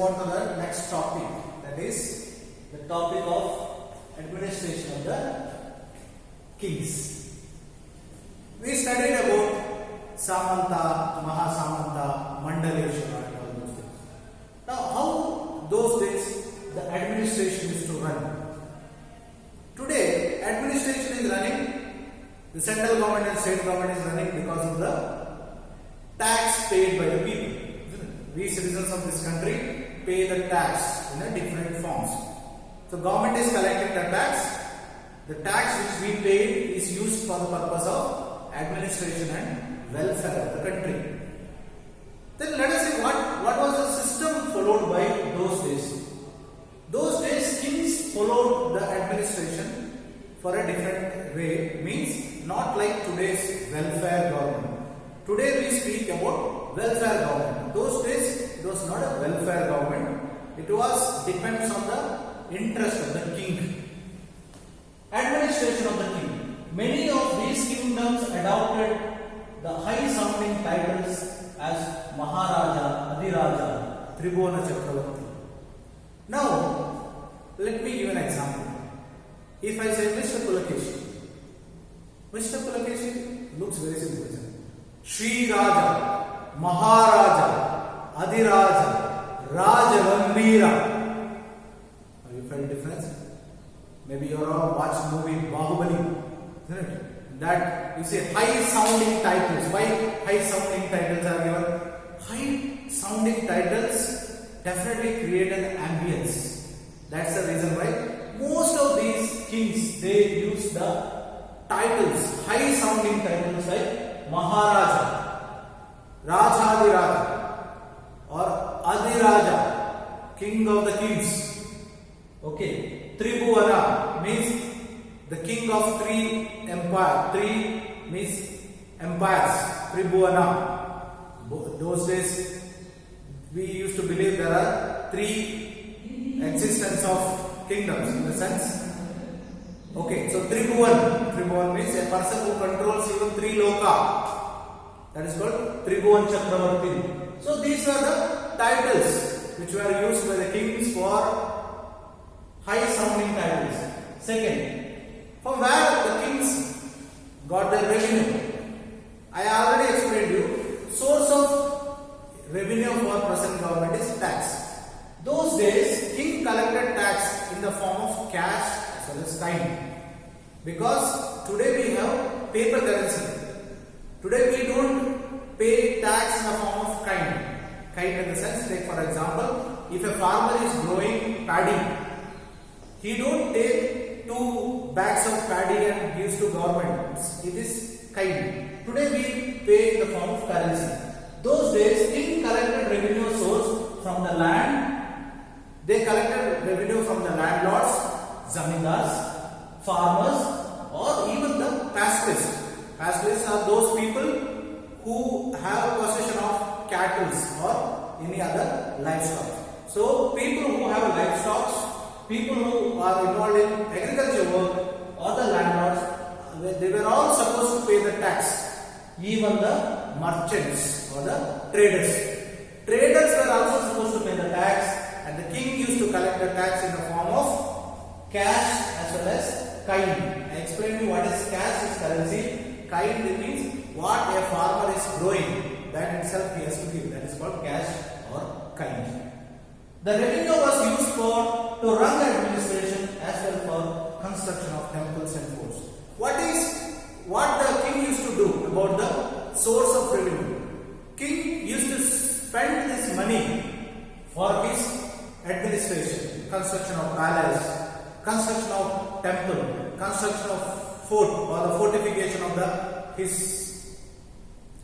move on to the next topic, that is the topic of administration of the kings. We studied about Samanta, Mahasamanta, Mandaleshwara and all those things. Now how those days the administration is to run? Today administration is running, the central government and state government is running because of the tax paid by the people. We citizens of this country pay the tax in a different forms. So government is collecting the tax. The tax which we pay is used for the purpose of administration and welfare of the country. Then let us see what was the system followed by those days. Those days kings followed the administration for a different way, means not like today's welfare government. Today we speak about welfare government. Those days it was not a welfare government. It was depends on the interest of the king. Administration of the king. Many of these kingdoms adopted the high sounding titles as Maharaja, Adhiraja, Tribhuwana Chakravarti. Now let me give an example. If I say Mr. Pulakeshi looks very simple. Shri Raja, Maharaja, Adhiraja, Rajavambira. Have you felt difference? Maybe you all watched movie Bahubali, isn't it? That you say high sounding titles. Why high sounding titles are given? High sounding titles definitely create an ambience. That's the reason why most of these kings, they use the titles, high sounding titles like Maharaja, Rajadiraja or Adhiraja, king of the kings. Okay, Tribhuwana means the king of three empires. Three means empires. Tribhuwana. Those days we used to believe there are three existence of kingdoms in the sense. Okay, so Tribhuwan means a person who controls even three loka. That is called Tribhuwan Chakravarti. So these are the titles which were used by the kings for high sounding titles. Second, from where the kings got their revenue? I already explained you, source of revenue for present government is tax. Those days, king collected tax in the form of cash as well as time. Because today we have paper currency. Today we don't pay tax in the form of kind. Kind in the sense, like for example, if a farmer is growing paddy, he don't take 2 bags of paddy and gives to government. It is kind. Today we pay in the form of currency. Those days, king collected revenue source from the land. They collected revenue from the landlords, zamindars, farmers, or even the pastoralists. Pastoralists are those people who have possession of cattle or any other livestock. So people who have livestock, people who are involved in agriculture work, or the landlords, they were all supposed to pay the tax. Even the merchants or the traders. Traders were also supposed to pay the tax. And the king used to collect the tax in the form of cash as well as kind. I explained to you what is cash, is currency. Kind means what a farmer is growing, that itself he has to give. That is called cash or kind. The revenue was used to run the administration as well for construction of temples and forts. What the king used to do about the source of revenue? King used to spend this money for his administration, construction of palace, construction of temple, construction of fort or the fortification of his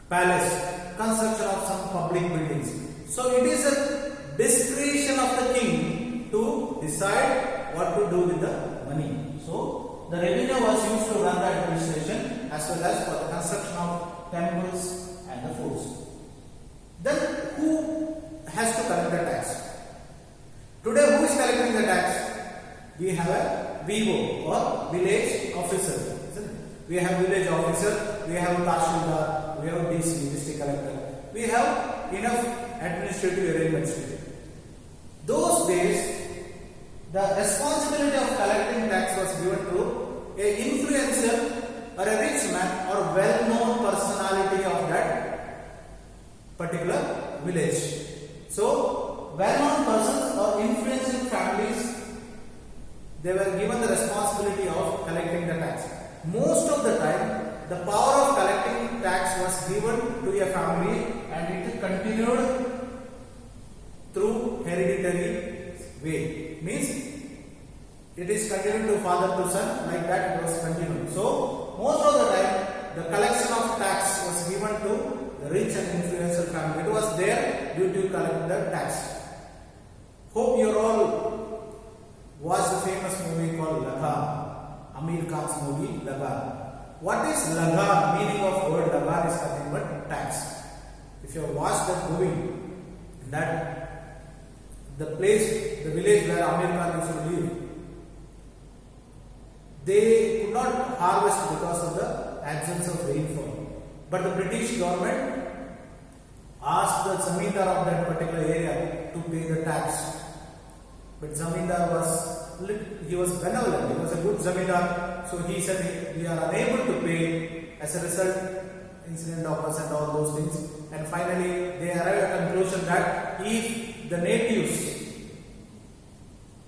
palace, construction of some public buildings. So it is a discretion of the king to decide what to do with the money. So the revenue was used to run the administration as well as for the construction of temples and the forts. Then who has to collect the tax? Today who is collecting the tax? We have a VO or village officer. Isn't it? We have village officer, we have Tahsildar, we have DC, district collector. We have enough administrative arrangements today. those days the responsibility of collecting tax was given to a influential or a rich man or well-known personality of that particular village. So well-known persons or influential families, they were given the responsibility of collecting the tax. Most of the time, the power of collecting tax was given to a family and it continued through hereditary way. Means it is continued to father to son, like that it was continued. So most of the time, the collection of tax was given to the rich and influential family. It was there due to collect the tax. Hope you all watched the famous movie called Lagan. Amir Khan's movie Lagan. What is Lagan? Meaning of word Lagan is nothing but tax. If you have watched that movie, that the place, the village where Amir Khan used to live, they could not harvest because of the absence of rainfall. But the British government asked the zamindar of that particular area to pay the tax. But zamindar was benevolent, he was a good zamindar. So he said, we are unable to pay. As a result, incident occurs and all those things. And finally, they arrived at a conclusion that if the natives,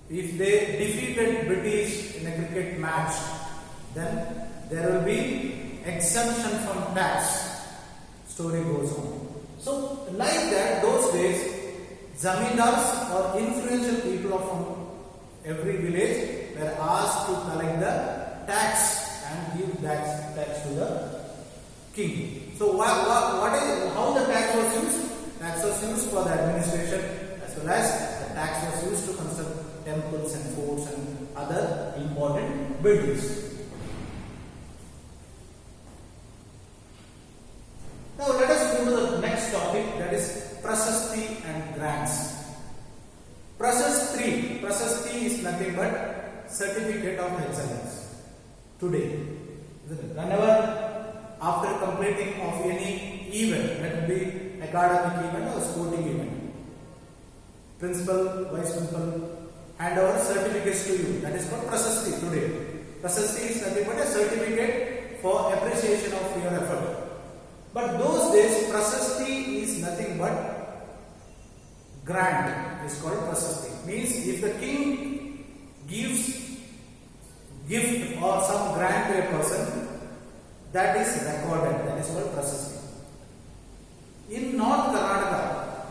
if they defeated British in a cricket match, then there will be exemption from tax. Story goes on. So, like that, those days, zamindars or influential people from every village were asked to collect the tax and give tax to the king. So, how the tax was used? Tax was used for the administration, as well as the tax was used to construct temples and forts and other important buildings. Now let us move to the next topic, that is Prasasti and grants. Prasasti is nothing but certificate of excellence. Today, whenever after completing of any event, let it be academic event or sporting event, principal, vice principal hand over certificates to you. That is called Prasasti today. Prasasti is nothing but a certificate for appreciation of your effort. But those days, Prasasti is nothing but grant. It is called Prasasti. Means if the king gives gift or some grant to a person, that is recorded. That is called Prasasti. In North Karnataka,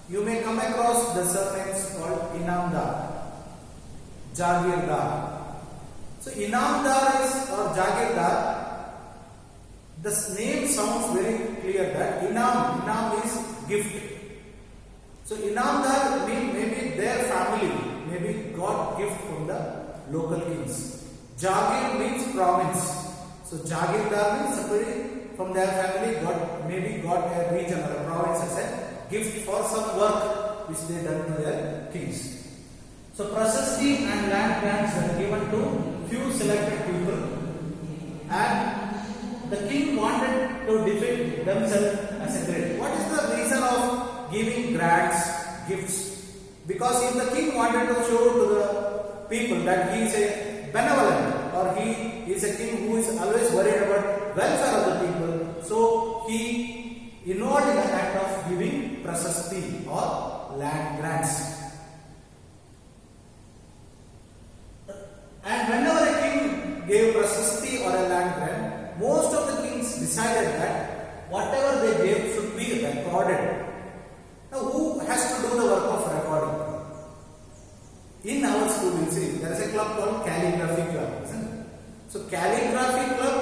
you may come across the surnames called Inamdar, Jagirdar. So Inamdar is or Jagirdar. The name sounds very clear that Inam is gift. So Inamdar means maybe their family, maybe got gift from the local kings. Jagir means province. So Jagirdar means somebody from their family maybe got a region or a province as a gift for some work which they done to their kings. So Prasasti and land grants are given to few selected people, and the king wanted to defend themselves as a great. What is the reason of giving grants, gifts? Because if the king wanted to show to the people that he is a benevolent, or he is a king who is always worried about welfare of the people, so he involved in the act of giving prasasti or land grants. And whenever a king gave prasasti or a land grant, most of the kings decided that whatever they gave should be recorded. Now, who has to do the work of recording? In our school, you see, there is a club called Calligraphy Club, isn't it? So, Calligraphy Club,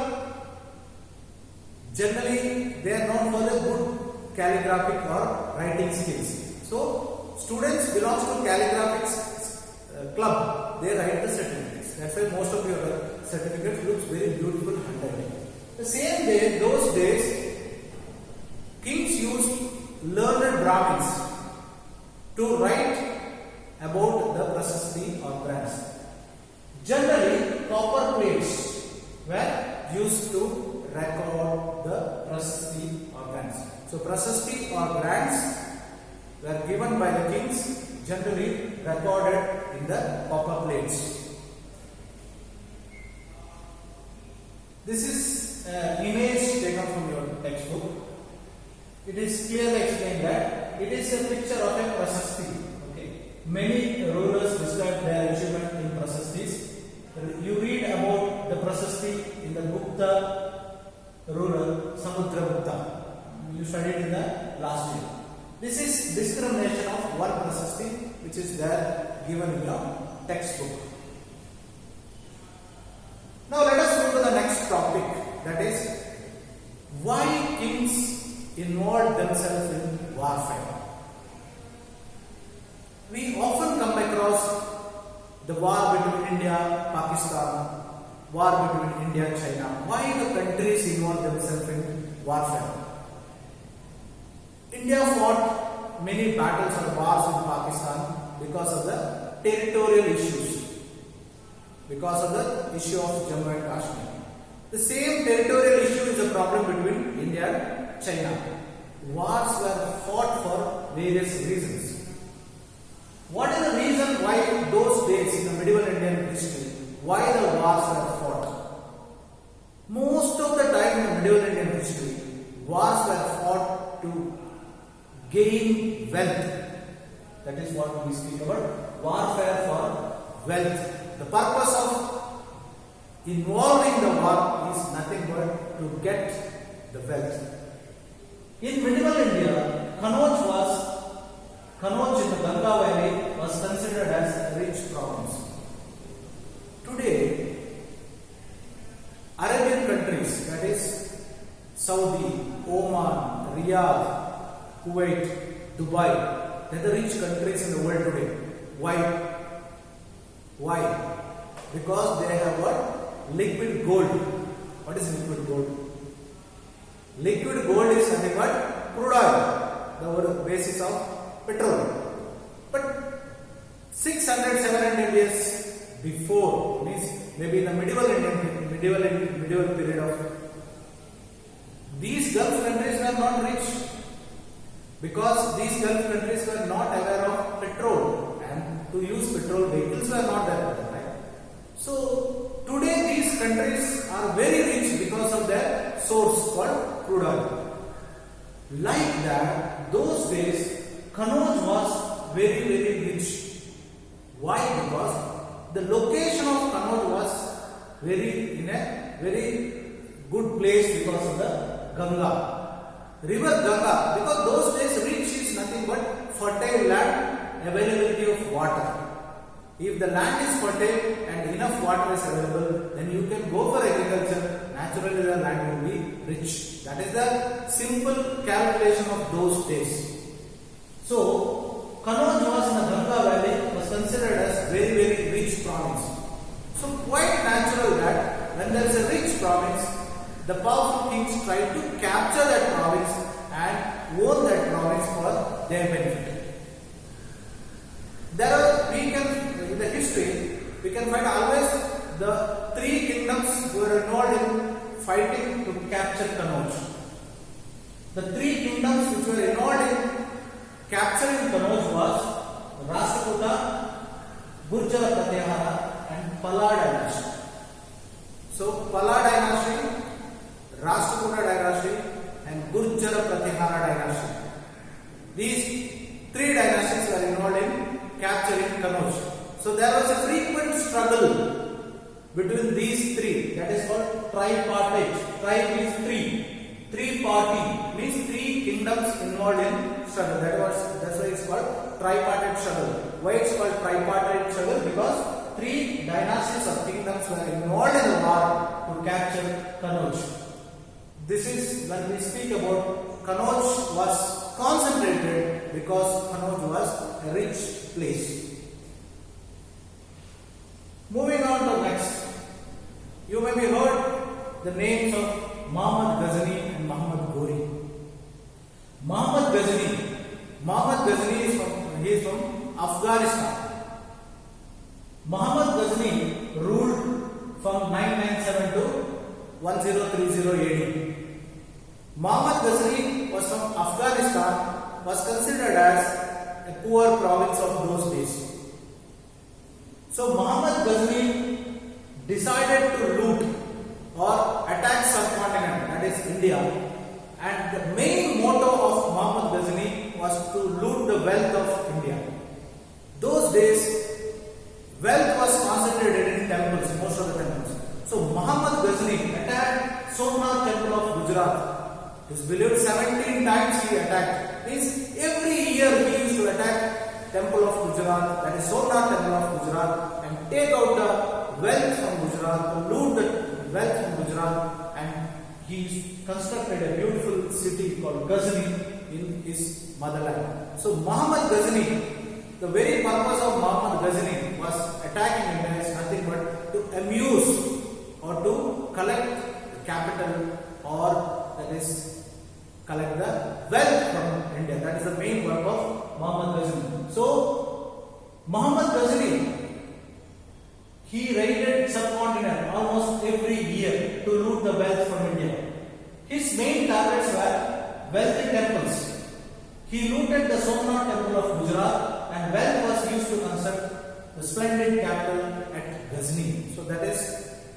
generally, they are known for the good calligraphic or writing skills. So, students belongs to Calligraphic Club, they write the certificates. That's why most of your certificates looks very beautiful handwriting. The same way, those days, kings used learned Brahmins to write about the prasasti or grants. Generally, copper plates were used to record the prasasti or grants. So, prasasti or grants were given by the kings generally recorded in the copper plates. This is an image taken from your textbook. It is clearly explained that it is a picture of a prasasti. Okay. Many rulers describe their achievement in prasastis. You read about the prasasti in the Gupta ruler Samudragupta. You studied in the last year. This is discrimination of one prasasti which is there given in your textbook. Now let us move to the next topic, that is why kings involve themselves in warfare. We often come across the war between India, Pakistan, war between India and China. Why the countries involve themselves in warfare? India fought many battles or wars in Pakistan because of the territorial issues, because of the issue of Jammu and Kashmir. The same territorial issue is a problem between India and China. Wars were fought for various reasons. What is the reason why those days in the medieval Indian history, why the wars were fought? Most of the time in the medieval Indian history, wars were fought to gain wealth. That is what we speak about, warfare for wealth. The purpose of involving the war is nothing but to get the wealth. In medieval India, Kannauj in the Ganga Valley was considered as a rich province. Today, Arabian countries, that is Saudi, Oman, Riyadh, Kuwait, Dubai, they are the rich countries in the world today. Why? Because they have what? Liquid gold. What is liquid gold? Liquid gold is nothing but crude oil, the basis of petrol. But 600, 700 years before, means maybe in the medieval period of, these Gulf countries were not rich because these Gulf countries were not aware of petrol, and to use petrol vehicles were not there. So today these countries are very rich because of their source called crude oil. Like that, those days Kannauj was very, very rich. Why? Because the location of Kannauj was in a very good place because of the Ganga. River Ganga, because those days rich is nothing but fertile land, availability of water. If the land is fertile and enough water is available, then you can go for agriculture. Naturally the land will be rich. That is the simple calculation of those days. So, Kannauj was in the Ganga Valley, was considered as very, very rich province. So, quite natural that when there is a rich province, the powerful kings try to capture that province and own that province for their benefit. In the history, we can find always the three kingdoms who were involved in fighting to capture Kannauj. The three kingdoms which were involved in capturing Kannauj was Rashtrakuta, Gurjara Pratihara and Pala dynasty. So Pala dynasty, Rashtrakuta dynasty and Gurjara Pratihara dynasty. These three dynasties were involved in capturing Kannauj. So there was a frequent struggle between these three. That is called tripartite. Tri means three. Three-party means three kingdoms involved in struggle. That's why it's called tripartite struggle. Why it's called tripartite struggle? Because three dynasties or kingdoms were involved in the war to capture Kannauj. This is when we speak about Kannauj was concentrated because Kannauj was a rich place. Moving on to next, you may be heard the names of Muhammad Ghazni and Muhammad Ghori. Muhammad Ghazni is from Afghanistan. Muhammad Ghazni ruled from 997 to 1030 AD. Muhammad Ghazni was from Afghanistan, was considered as a poor province of those days. So Muhammad Ghazni decided to loot or attack subcontinent, that is India, and the main motto of Muhammad Ghazni was to loot the wealth of India. Those days, wealth was concentrated in temples, most of the temples. So Muhammad Ghazni attacked Somnath temple of Gujarat. It is believed 17 times he attacked. Means every year he used to attack temple of Gujarat, that is Somnath temple of Gujarat, and take out the wealth from Gujarat, to loot the wealth from Gujarat, and he constructed a beautiful city called Ghazni in his motherland. So Muhammad Ghazni, the very purpose of Muhammad Ghazni was attacking India is nothing but to amuse or to collect the capital, or that is collect the wealth from India. That is the main work of Muhammad Ghazni. So Muhammad Ghazni, he raided subcontinent almost every year to loot the wealth from India. His main targets were wealthy temples. He looted the Somnath temple of Gujarat, and wealth was used to construct the splendid capital at Ghazni. So that is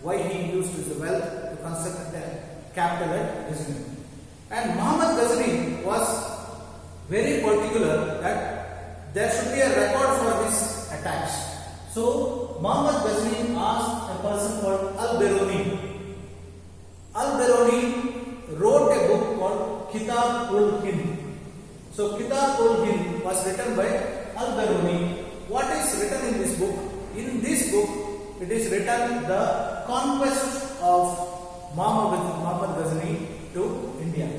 why he used his wealth to construct the capital at Ghazni. And Muhammad Ghazni was very particular that there should be a record for his attacks. So Muhammad Ghazni asked a person called Al-Biruni. Al-Biruni wrote a book called Kitab-ul-Hind. So Kitab-ul-Hind was written by Al-Biruni. What is written in this book? In this book, it is written the conquest of Muhammad Ghazni to India.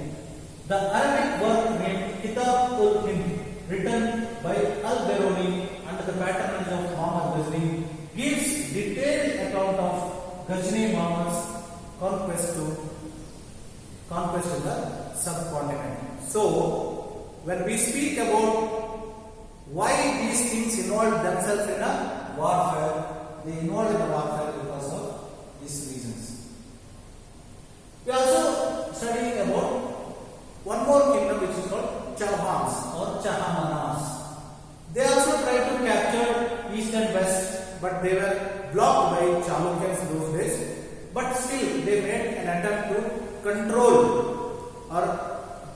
The Arabic work named Kitab-ul-Hind, written by Al-Biruni under the patronage of Muhammad Ghazni, gives detailed account of Ghazni Muhammad's conquest in the subcontinent. So, when we speak about why these things involve themselves in a warfare, they involve in a warfare because of these reasons. We are also studying about one more kingdom which is called Chauhans or Chahamanas. They also tried to capture east and west, but they were blocked by Chalukyas those days. But still, they made an attempt to control or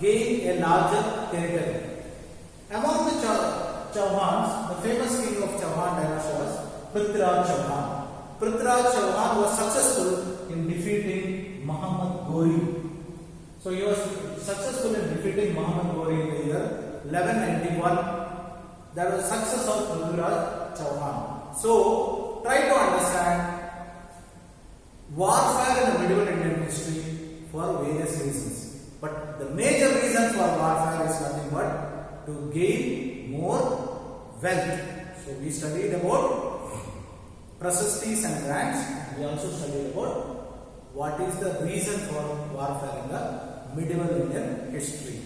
gain a larger territory. Among the Chauhans, the famous king of Chauhan dynasty was Prithviraj Chauhan. Prithviraj Chauhan was successful in defeating Muhammad Ghori. So he was successful in defeating Muhammad Ghori in the year 1191. That was success of Prithviraj Chauhan. So try to understand warfare in the medieval Indian history for various reasons. But the major reason for warfare is nothing but to gain more wealth. So we studied about prasastis and grants. We also studied about what is the reason for warfare in the medieval Indian history.